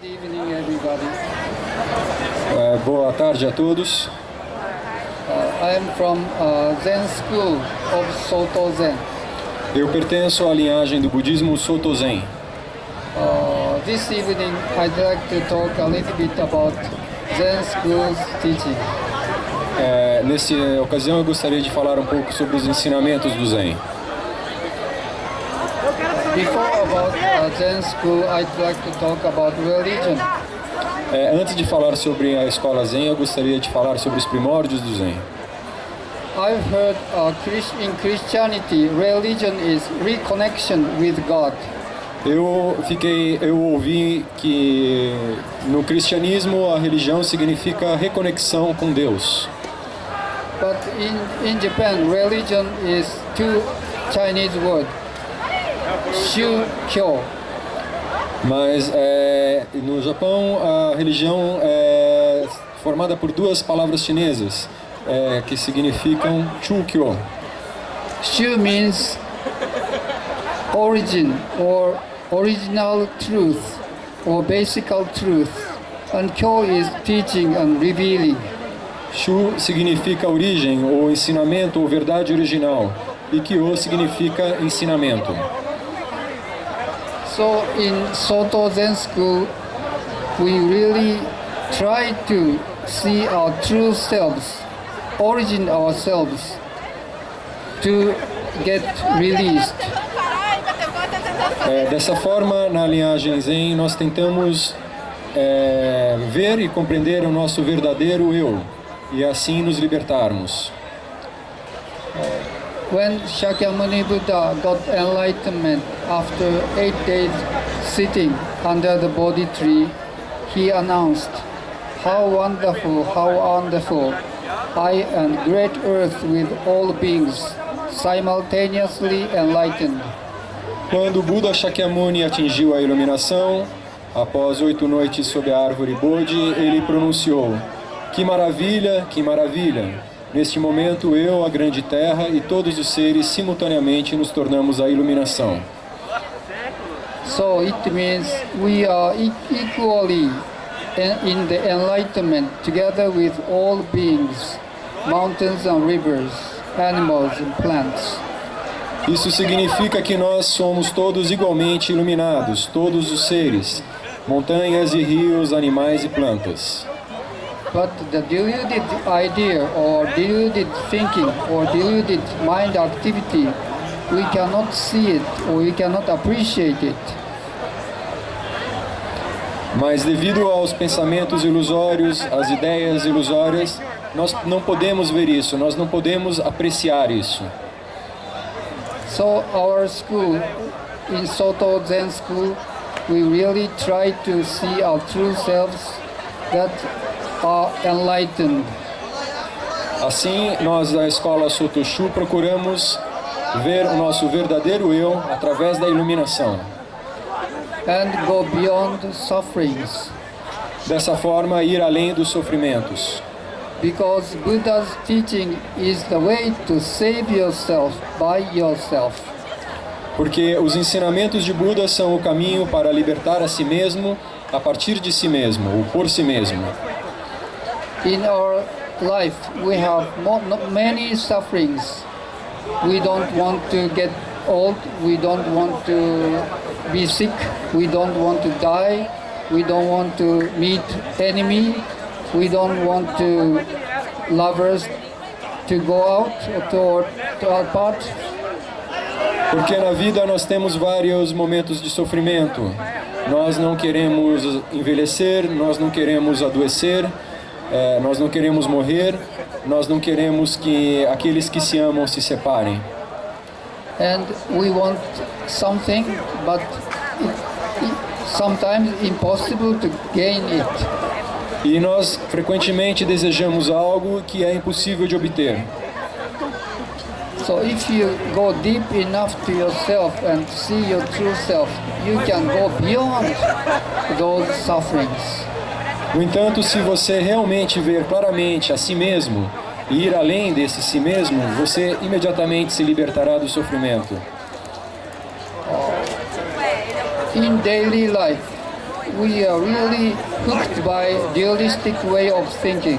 Good evening, everybody. Boa tarde a todos. I am from Zen School of Soto Zen. Eu pertenço à linhagem do budismo Soto Zen. This evening, I'd like to talk a little bit about Zen School's teaching. Nessa ocasião, eu gostaria de falar um pouco sobre os ensinamentos do Zen. Before about Zen School, I'd like to talk about religion. Antes de falar sobre a escola Zen, eu gostaria de falar sobre os primórdios do Zen. I've heard in Christianity, religion is reconnection with God. Eu ouvi que no cristianismo a religião significa reconexão com Deus. But in Japan, religion is two Chinese words, Shu-kyo. Mas no Japão a religião é formada por duas palavras chinesas que significam Chukyo. Shu means origin or original truth or basic truth, and Kyo is teaching and revealing. Shu significa origem ou ensinamento ou verdade original e Kyo significa ensinamento. So in Soto Zen School, we really try to see our true selves, origin ourselves, to get released. Dessa forma, na linhagem Zen, nós tentamos ver e compreender o nosso verdadeiro eu e assim nos libertarmos. When Shakyamuni Buddha got enlightenment after 8 days sitting under the Bodhi tree, he announced, how wonderful, I and great earth with all beings, simultaneously enlightened. Quando Buda Shakyamuni atingiu a iluminação, após 8 noites sob a árvore Bodhi, ele pronunciou, que maravilha, que maravilha! Neste momento, eu, a grande terra e todos os seres simultaneamente nos tornamos a iluminação. So it means we are equally in the enlightenment together with all beings, mountains and rivers, animals and plants. Isso significa que nós somos todos igualmente iluminados, todos os seres, montanhas e rios, animais e plantas. But the deluded idea or deluded thinking or deluded mind activity, we cannot see it or we cannot appreciate it. Mas devido aos pensamentos ilusórios, às ideias ilusórias, nós não podemos ver isso, nós não podemos apreciar isso. So our school, in Soto Zen School, we really try to see our true selves that are enlightened. Assim, nós da escola Soto Shu procuramos ver o nosso verdadeiro eu através da iluminação. And go beyond sufferings. Dessa forma, ir além dos sofrimentos. Because Buddha's teaching is the way to save yourself by yourself. Porque os ensinamentos de Buda são o caminho para libertar a si mesmo a partir de si mesmo, ou por si mesmo. In our life, we have many sufferings. We don't want to get old, we don't want to be sick, we don't want to die, we don't want to meet enemy, we don't want to lovers to go out or to apart. Porque na vida nós temos vários momentos de sofrimento. Nós não queremos envelhecer, nós não queremos adoecer, nós não queremos morrer, nós não queremos que aqueles que se amam se separem. And we want something, but it's sometimes impossible to gain it. E nós frequentemente desejamos algo que é impossível de obter. So if you go deep enough to yourself and see your true self, you can go beyond those sufferings. No entanto, se você realmente ver claramente a si mesmo e ir além desse si mesmo, você imediatamente se libertará do sofrimento. In daily life, we are really hooked by dualistic way of thinking.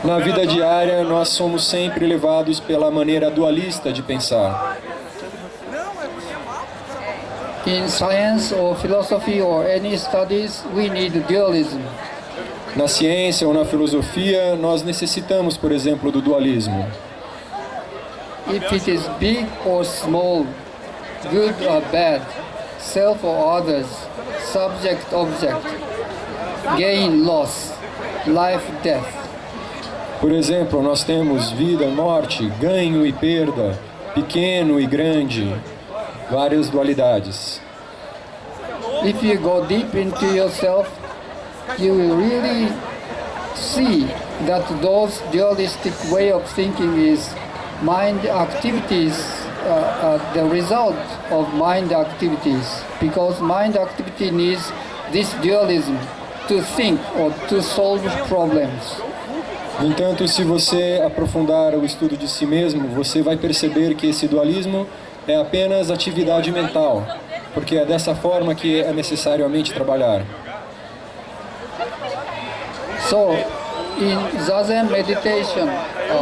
Na vida diária, nós somos sempre levados pela maneira dualista de pensar. In science or philosophy or any studies, we need dualism. Na ciência ou na filosofia, nós necessitamos, por exemplo, do dualismo. If it is big or small, good or bad, self or others, subject, object, gain, loss, life, death. Por exemplo, nós temos vida, morte, ganho e perda, pequeno e grande, várias dualidades. If you go deep into yourself, you will really see that those dualistic way of thinking is mind activities, the result of mind activities, because mind activity needs this dualism to think or to solve problems. No entanto, se você aprofundar o estudo de si mesmo, você vai perceber que esse dualismo é apenas atividade mental, porque é dessa forma que é necessário a mente trabalhar. So, in Zazen meditation,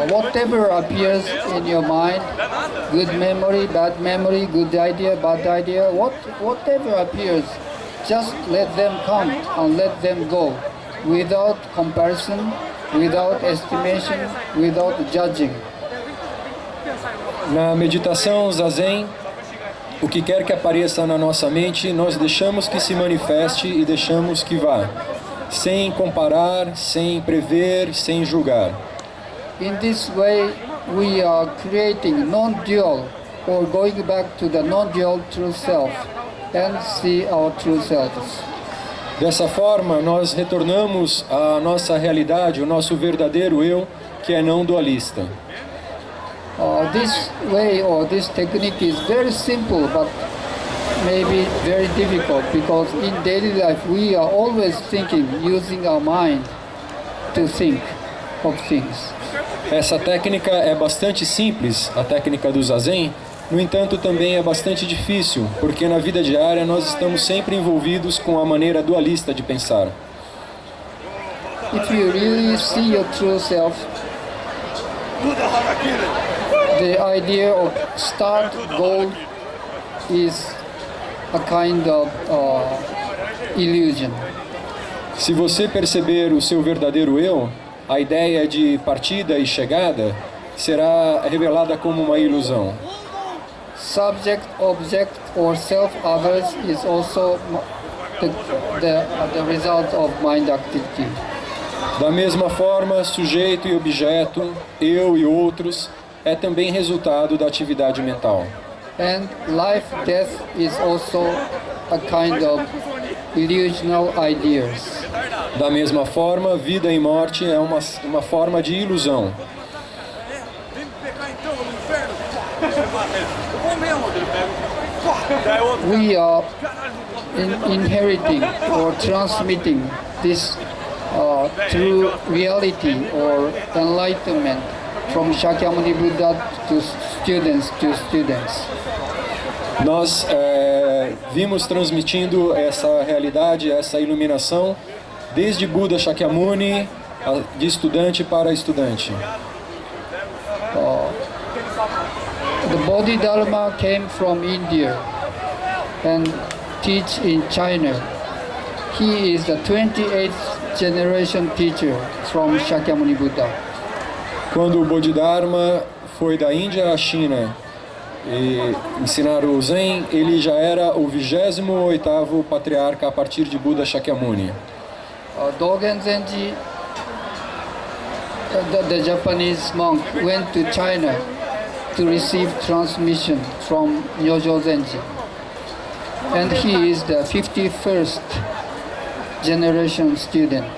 whatever appears in your mind, good memory, good idea, bad idea, whatever appears, just let them come and let them go, without comparison, without estimation, without judging. Na meditação Zazen, o que quer que apareça na nossa mente, nós deixamos que se manifeste e deixamos que vá, sem comparar, sem prever, sem julgar. In this way, we are creating non-dual, or going back to the non-dual true self, and see our true selves. Dessa forma, nós retornamos à nossa realidade, o nosso verdadeiro eu, que é não dualista. This way or this technique is very simple, but maybe very difficult, because in daily life we are always thinking, using our mind to think of things. Essa técnica é bastante simples, a técnica do Zazen. No entanto, também é bastante difícil, porque na vida diária nós estamos sempre envolvidos com a maneira dualista de pensar. If you really see your true self, the idea of start goal is a kind of illusion. Se você perceber o seu verdadeiro eu, a ideia de partida e chegada será revelada como uma ilusão. Subject, object, or self-others is also the result of mind activity. Da mesma forma, sujeito e objeto, eu e outros, é também resultado da atividade mental. And life, death is also a kind of illusional ideas. Da mesma forma, vida e morte é uma forma de ilusão. We are inheriting or transmitting this true reality or enlightenment from Shakyamuni Buddha to students. Nós vimos transmitindo essa realidade, essa iluminação, desde Buda Shakyamuni, de estudante para estudante. The Bodhidharma came from India and teach in China. He is the 28th generation teacher from Shakyamuni Buddha. Quando o Bodhidharma foi da Índia à China e ensinar o Zen, ele já era o 28º patriarca a partir de Buda Shakyamuni. Dogen Zenji, the Japanese monk, went to China to receive transmission from Nyojo Zenji. And he is the 51st generation student.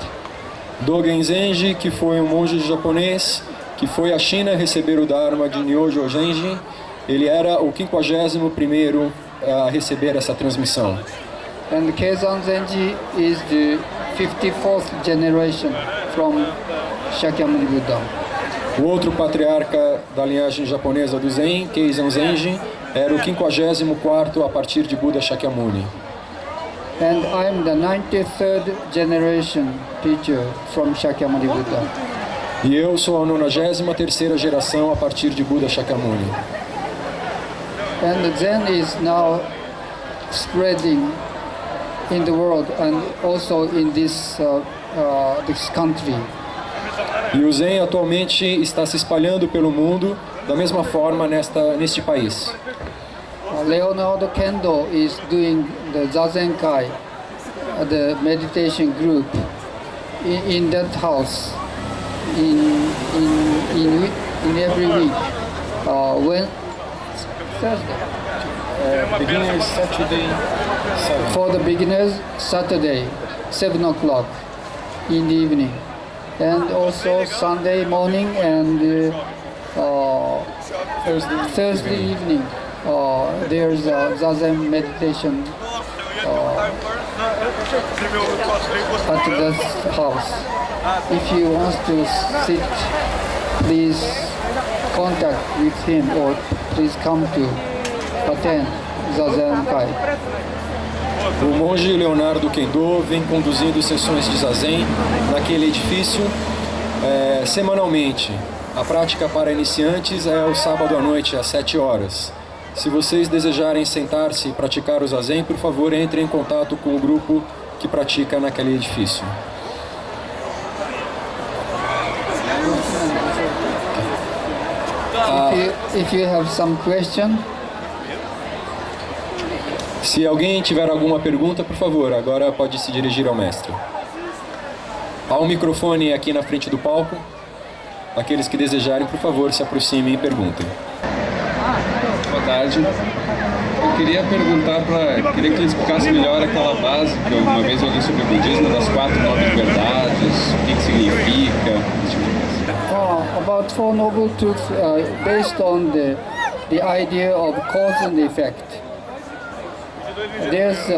Dogen Zenji, que foi um monge japonês, que foi à China receber o Dharma de Nyojo Zenji, ele era o 51º a receber essa transmissão. And Keizan Zenji is the 54th generation from Shakyamuni Buddha. O outro patriarca da linhagem japonesa do Zen, Keizan Zenji, era o 54º a partir de Buda Shakyamuni. And I'm the 93rd generation teacher from Shakyamuni Buddha. E eu sou a 93ª geração a partir de Buda Shakyamuni. And Zen is now spreading in the world and also in this country. E o Zen atualmente está se espalhando pelo mundo da mesma forma neste país. Leonardo Kendo is doing the Zazenkai, the meditation group, in that house, in every week. When Thursday. Beginners Saturday, 7. For the beginners, Saturday, 7 o'clock in the evening, and also Sunday morning and Thursday evening. There's a Zazen meditation at this house. If you want to sit, please contact with him or please come to attend Zazen Kai. O monge Leonardo Kendo vem conduzindo sessões de Zazen naquele edifício semanalmente. A prática para iniciantes é o sábado à noite, às 7 horas. Se vocês desejarem sentar-se e praticar o Zazen, por favor, entrem em contato com o grupo que pratica naquele edifício. If you have some question, se alguém tiver alguma pergunta, por favor, agora pode se dirigir ao mestre. Há um microfone aqui na frente do palco. Aqueles que desejarem, por favor, se aproximem e perguntem. Boa tarde. Eu queria perguntar queria que ele explicasse melhor aquela base que uma vez eu li sobre o budismo, das 4 nobres verdades, o que significa. About Four Noble Truths, based on the idea of cause and effect. There's,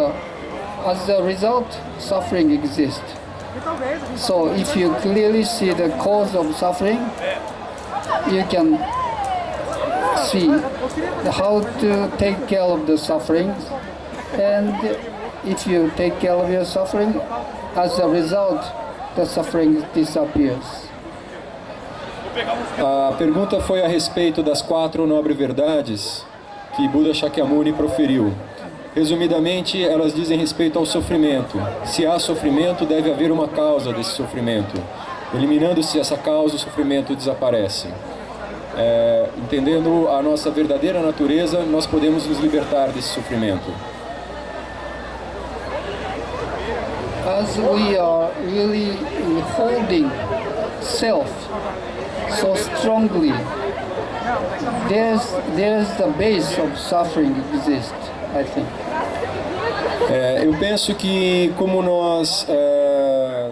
as a result, suffering exists. So if you clearly see the cause of suffering, you can see how to take care of the suffering, and if you take care of your suffering, as a result, the suffering disappears. A pergunta foi a respeito das 4 nobres verdades que Buda Shakyamuni proferiu. Resumidamente, elas dizem respeito ao sofrimento. Se há sofrimento, deve haver uma causa desse sofrimento. Eliminando-se essa causa, o sofrimento desaparece. Entendendo a nossa verdadeira natureza, nós podemos nos libertar desse sofrimento. As we are really holding self so strongly, there's the base of suffering exists, I think. Eu penso que como nós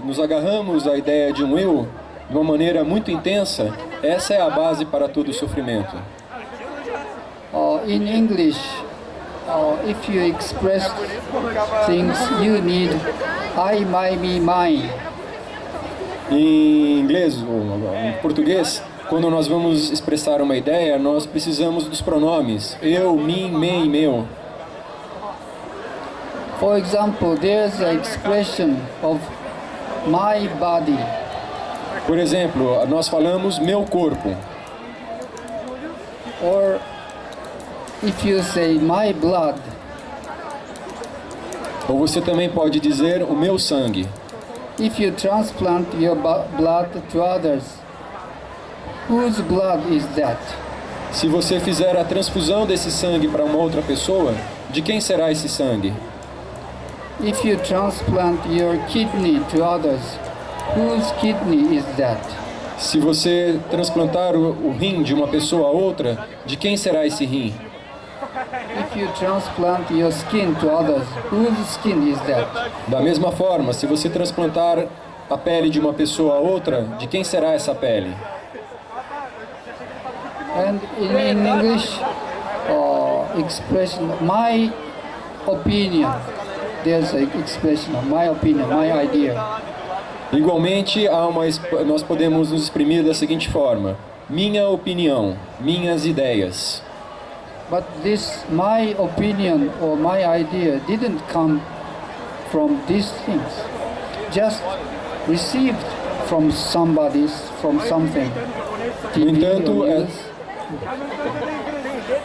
nos agarramos à ideia de um eu de uma maneira muito intensa, essa é a base para todo o sofrimento. In English, if you express things, you need I, my, me, mine. Em inglês ou em português, quando nós vamos expressar uma ideia, nós precisamos dos pronomes eu, mim, me, meu. For example, there's an expression of my body. Por exemplo, nós falamos meu corpo. Or if you say my blood. Ou você também pode dizer o meu sangue. If you transplant your blood to others, whose blood is that? Se você fizer a transfusão desse sangue para uma outra pessoa, de quem será esse sangue? If you transplant your kidney to others, whose kidney is that? Se você transplantar o rim de uma pessoa a outra, de quem será esse rim? If you transplant your skin to others, whose skin is that? Da mesma forma, se você transplantar a pele de uma pessoa a outra, de quem será essa pele? And in English, expression, my opinion. There's an expression of my opinion, my idea. Igualmente, nós podemos nos exprimir da seguinte forma: minha opinião, minhas ideias. But this my opinion or my idea didn't come from these things. Just received from somebody, from something.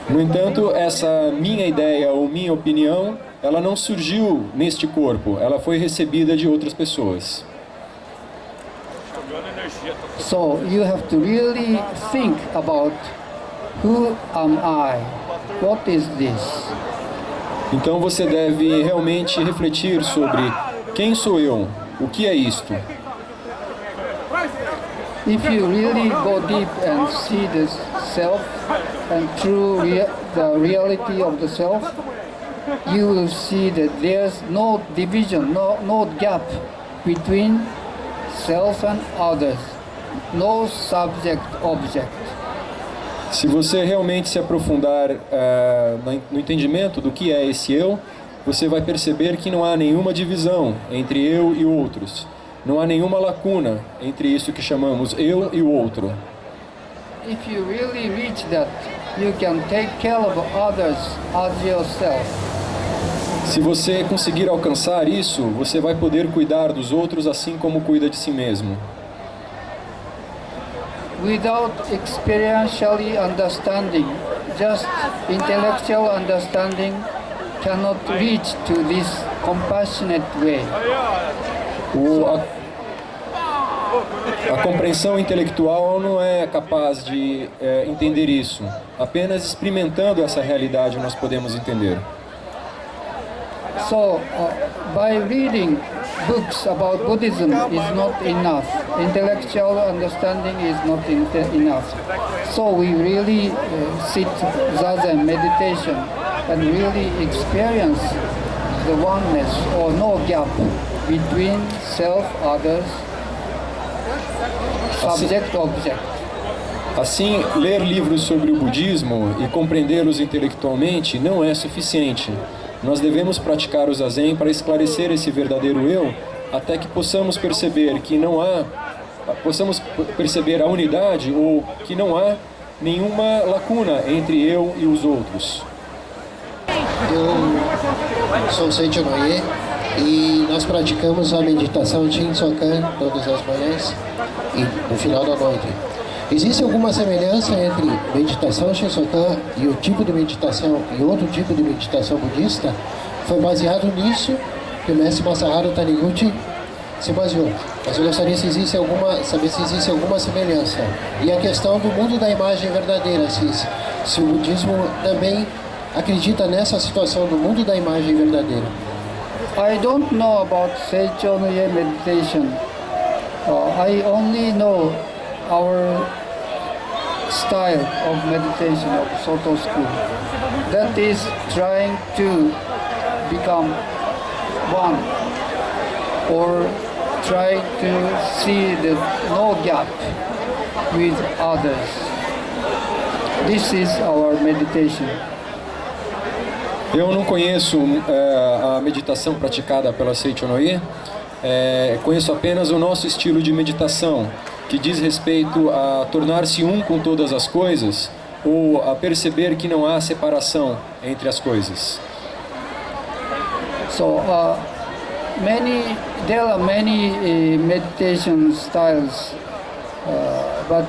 No entanto, essa minha ideia ou minha opinião, ela não surgiu neste corpo, ela foi recebida de outras pessoas. So you have to really think about who am I? What is this? Então você deve realmente refletir sobre quem sou eu, o que é isto. If you really go deep and see the self and the reality of the self, you will see that there's no division, no gap between self and others, no subject-object. Se você realmente se aprofundar no entendimento do que é esse eu, você vai perceber que não há nenhuma divisão entre eu e outros. Não há nenhuma lacuna entre isso que chamamos eu e o outro. If you really reach that, you can take care of others as yourself. Se você conseguir alcançar isso, você vai poder cuidar dos outros assim como cuida de si mesmo. Without experientially understanding, just intellectual understanding cannot reach to this compassionate way. A compreensão intelectual não é capaz de entender isso. Apenas experimentando essa realidade nós podemos entender. So, by reading books about Buddhism is not enough. Intellectual understanding is not enough. So we really sit zazen meditation and really experience the oneness or no gap between self, others, subject, object. Assim, ler livros sobre o budismo e compreendê-los intelectualmente não é suficiente. Nós devemos praticar o zazen para esclarecer esse verdadeiro eu, até que possamos perceber a unidade ou que não há nenhuma lacuna entre eu e os outros. Eu sou Seicho Noye e nós praticamos a meditação Shinsokan todas as manhãs e no final da noite. Existe alguma semelhança entre meditação Shinsokan e o tipo de meditação e outro tipo de meditação budista? Foi baseado nisso que o mestre Masaharu Taniguchi se baseou. Mas eu gostaria saber se existe alguma semelhança. E a questão do mundo da imagem verdadeira, se o budismo também acredita nessa situação do mundo da imagem verdadeira. I don't know about Seicho Noye meditation. I only know our style of meditation of Soto school. That is trying to become one or try to see the no gap with others. This is our meditation. Eu não conheço a meditação praticada pela Seicho Noye, conheço apenas o nosso estilo de meditação, que diz respeito a tornar-se um com todas as coisas ou a perceber que não há separação entre as coisas. So there are many meditation styles, but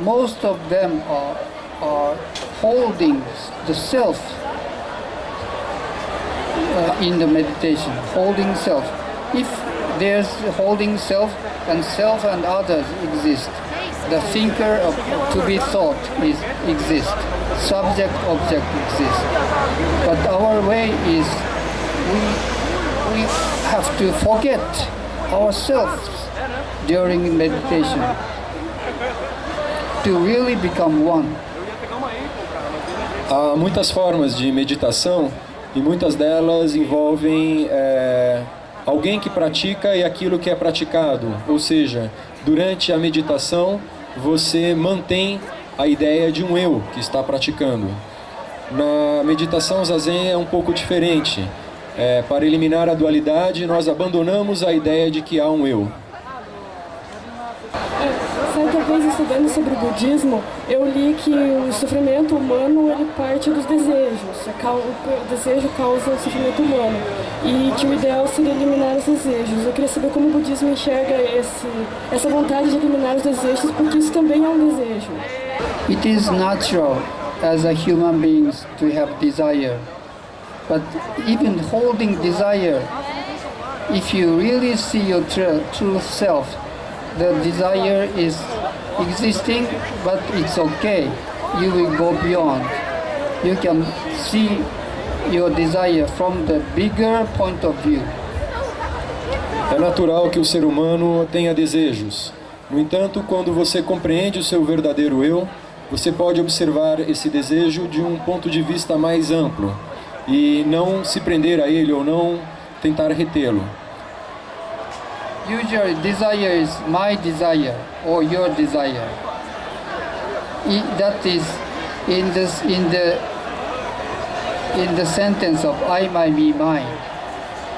most of them are holding the self in the meditation, holding self. If there's holding self and others exist, the thinker to be thought exists, subject object exists. But our way is we have to forget ourselves during meditation to really become one. Há muitas formas de meditação e muitas delas envolvem alguém que pratica e aquilo que é praticado. Ou seja, durante a meditação você mantém a ideia de um eu que está praticando. Na meditação zazen é um pouco diferente. Para eliminar a dualidade, nós abandonamos a ideia de que há um eu. Certa vez, estudando sobre o budismo, eu li que o sofrimento humano ele parte dos desejos. O desejo causa o sofrimento humano e que o ideal seria eliminar os desejos. Eu queria saber como o budismo enxerga essa vontade de eliminar os desejos, porque isso também é um desejo. It is natural as a human beings to have desire, but even holding desire, if you really see your true self, the desire is existing, but it's okay. You will go beyond. You can see your desire from the bigger point of view. É natural que o ser humano tenha desejos. No entanto, quando você compreende o seu verdadeiro eu, você pode observar esse desejo de um ponto de vista mais amplo e não se prender a ele ou não tentar retê-lo. Usually, desire is my desire or your desire. That is in the sentence of I, my, me, mine.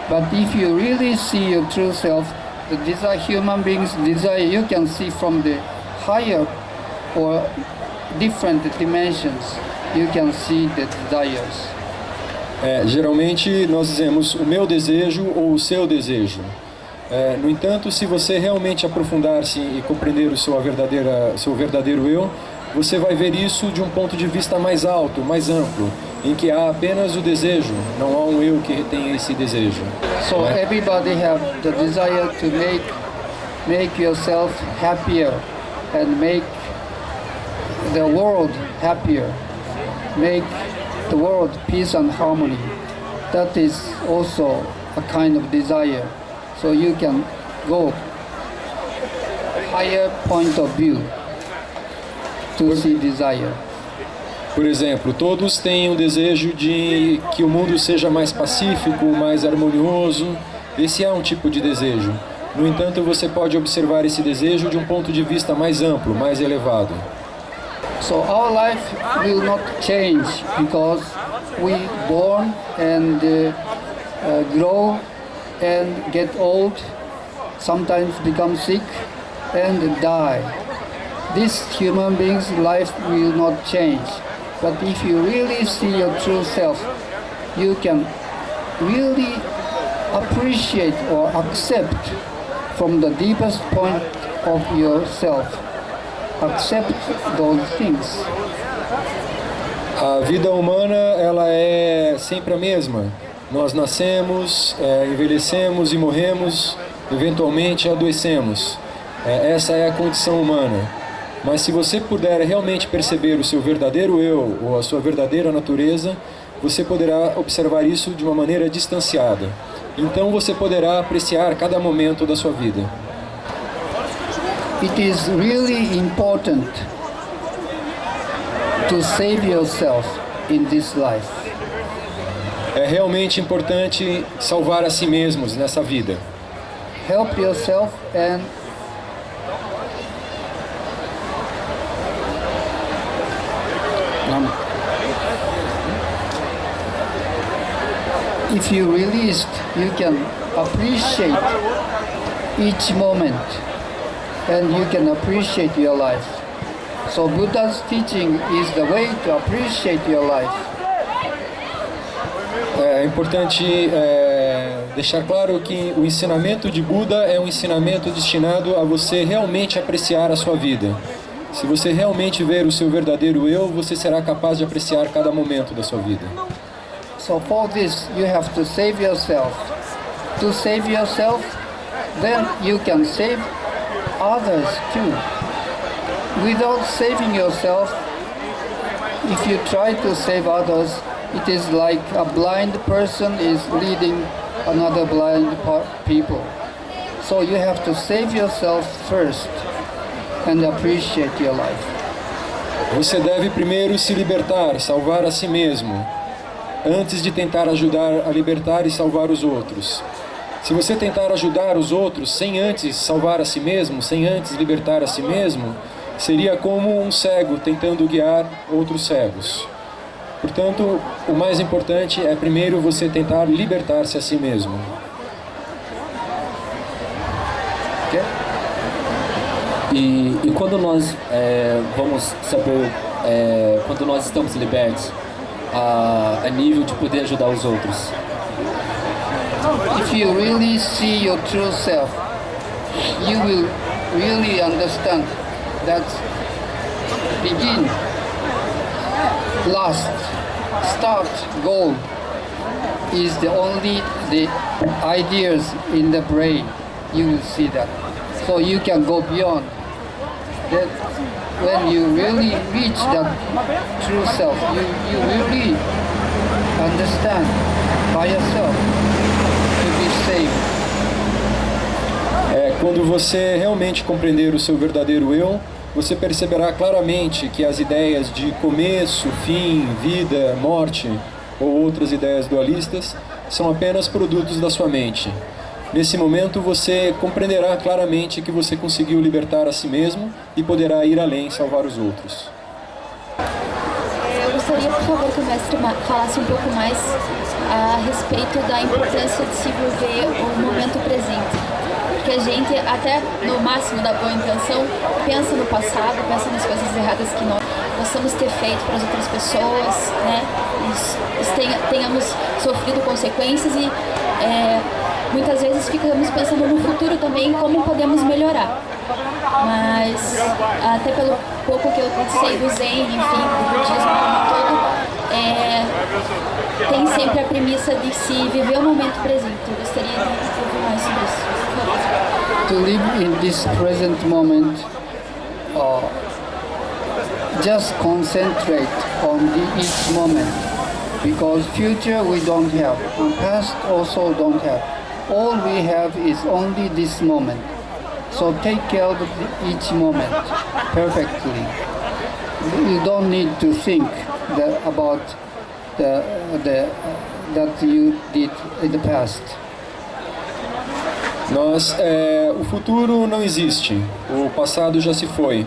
But if you really see your true self, the desire, human beings' desire, you can see from the higher or different dimensions. You can see the desires. Geralmente nós dizemos o meu desejo ou o seu desejo. No entanto, se você realmente aprofundar-se e compreender o seu verdadeiro eu, você vai ver isso de um ponto de vista mais alto, mais amplo, em que há apenas o desejo, não há um eu que retém esse desejo. So everybody have the desire to make yourself happier and make the world happier, make the world peace and harmony. That is also a kind of desire. So you can go higher point of view to see desire. Por exemplo, todos têm o desejo de que o mundo seja mais pacífico, mais harmonioso. Esse é um tipo de desejo. No entanto, você pode observar esse desejo de um ponto de vista mais amplo, mais elevado. So our life will not change because we born and grow and get old, sometimes become sick and die. This human being's life will not change. But if you really see your true self, you can really appreciate or accept from the deepest point of yourself. Accept those things. A vida humana, ela é sempre a mesma. Nós nascemos, envelhecemos e morremos, eventualmente adoecemos. Essa é a condição humana. Mas se você puder realmente perceber o seu verdadeiro eu, ou a sua verdadeira natureza, você poderá observar isso de uma maneira distanciada. Então você poderá apreciar cada momento da sua vida. It is really important to save yourself in this life. É realmente importante salvar a si mesmos nessa vida. Help yourself and if you released, you can appreciate each moment and you can appreciate your life. So Buddha's teaching is the way to appreciate your life. É importante deixar claro que o ensinamento de Buda é um ensinamento destinado a você realmente apreciar a sua vida. Se você realmente ver o seu verdadeiro eu, você será capaz de apreciar cada momento da sua vida. So for this, you have to save yourself. To save yourself, then you can save others too. Without saving yourself, if you try to save others, it is like a blind person is leading another blind people. So you have to save yourself first and appreciate your life. Você deve primeiro se libertar, salvar a si mesmo, antes de tentar ajudar a libertar e salvar os outros. Se você tentar ajudar os outros sem antes salvar a si mesmo, sem antes libertar a si mesmo, seria como um cego tentando guiar outros cegos. Portanto, o mais importante é primeiro você tentar libertar-se a si mesmo. Okay? E quando nós vamos saber, quando nós estamos libertos, a nível de poder ajudar os outros? If you really see your true self, you will really understand that begin, last, start, goal is the only the ideas in the brain. You will see that. So you can go beyond. That when you really reach that true self, you really understand by yourself to be safe. Quando você realmente compreender o seu verdadeiro eu, você perceberá claramente que as ideias de começo, fim, vida, morte ou outras ideias dualistas são apenas produtos da sua mente. Nesse momento você compreenderá claramente que você conseguiu libertar a si mesmo e poderá ir além e salvar os outros. Eu gostaria, por favor, que o mestre falasse um pouco mais a respeito da importância de se viver o momento presente. Porque a gente, até no máximo da boa intenção, pensa no passado, pensa nas coisas erradas que nós possamos ter feito para as outras pessoas, né? Tenhamos sofrido consequências e muitas vezes ficamos pensando no futuro também, como podemos melhorar. Mas, até pelo pouco que eu sei do Zen, enfim, do budismo como um todo, tem sempre a premissa de se viver o momento presente. Eu gostaria de ouvir mais sobre isso. To live in this present moment, just concentrate on each moment, because future we don't have, and past also don't have. All we have is only this moment. So take care of each moment perfectly. You don't need to think about that you did in the past. O futuro não existe, o passado já se foi.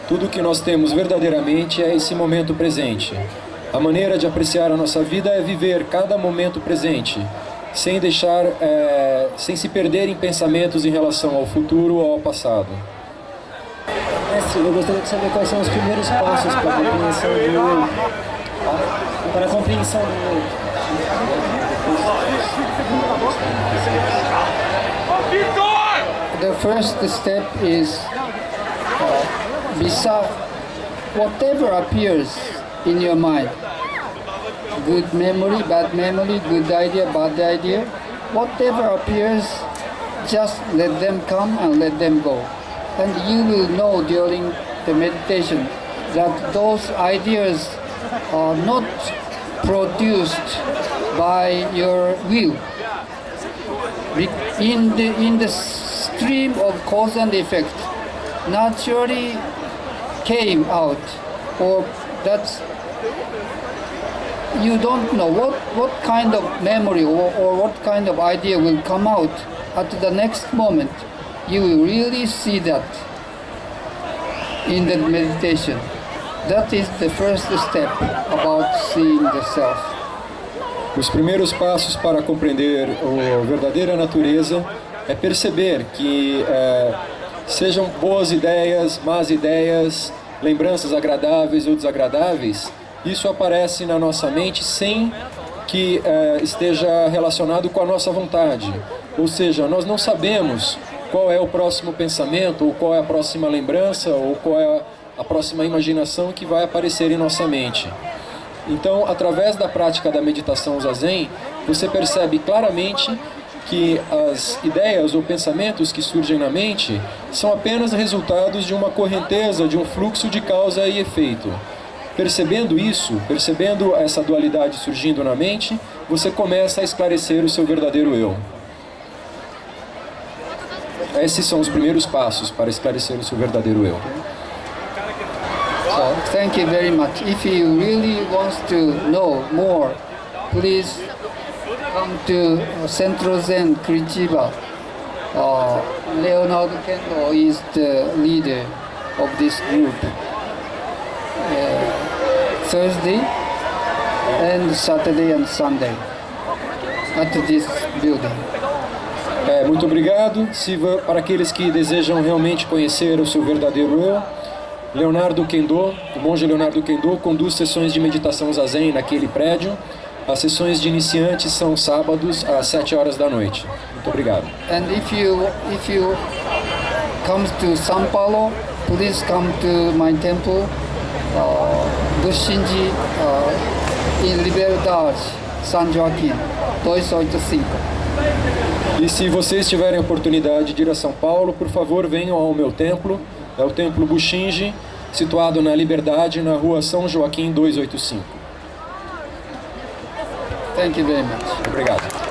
Tudo que nós temos verdadeiramente é esse momento presente. A maneira de apreciar a nossa vida é viver cada momento presente, sem se perder em pensamentos em relação ao futuro ou ao passado. Mestre, eu gostaria de saber quais são os primeiros passos para a compreensão do eu. Para a compreensão do eu. The first step is beside whatever appears in your mind. Good memory, good idea, bad idea. Whatever appears, just let them come and let them go. And you will know during the meditation that those ideas are not produced by your will. In the stream of cause and effect, naturally came out, or that's you don't know what kind of memory or what kind of idea will come out at the next moment. You will really see that in the meditation. That is the first step about seeing the self. Os primeiros passos para compreender a verdadeira natureza é perceber que sejam boas ideias, más ideias, lembranças agradáveis ou desagradáveis, isso aparece na nossa mente sem que esteja relacionado com a nossa vontade. Ou seja, nós não sabemos qual é o próximo pensamento, ou qual é a próxima lembrança, ou qual é a próxima imaginação que vai aparecer em nossa mente. Então, através da prática da meditação Zazen, você percebe claramente que as ideias ou pensamentos que surgem na mente são apenas resultados de uma correnteza, de um fluxo de causa e efeito. Percebendo isso, percebendo essa dualidade surgindo na mente, você começa a esclarecer o seu verdadeiro eu. Esses são os primeiros passos para esclarecer o seu verdadeiro eu. So, thank you very much. If you really want to know more, please come to Central Zen Curitiba. Leonardo Kendo is the leader of this group. Thursday and Saturday and Sunday at this building. Muito obrigado. Para aqueles que desejam realmente conhecer o seu verdadeiro eu, Leonardo Kendo, o monge Leonardo Kendo, conduz sessões de meditação zazen naquele prédio. As sessões de iniciantes são sábados às 7 horas da noite. Muito obrigado. And if you come to São Paulo, please come to my temple, Bushinji, in Liberdade, São Joaquim, 285. E se vocês tiverem a oportunidade de ir a São Paulo, por favor, venham ao meu templo. É o Templo Bushinji, situado na Liberdade, na rua São Joaquim 285. Thank you very much. Obrigado.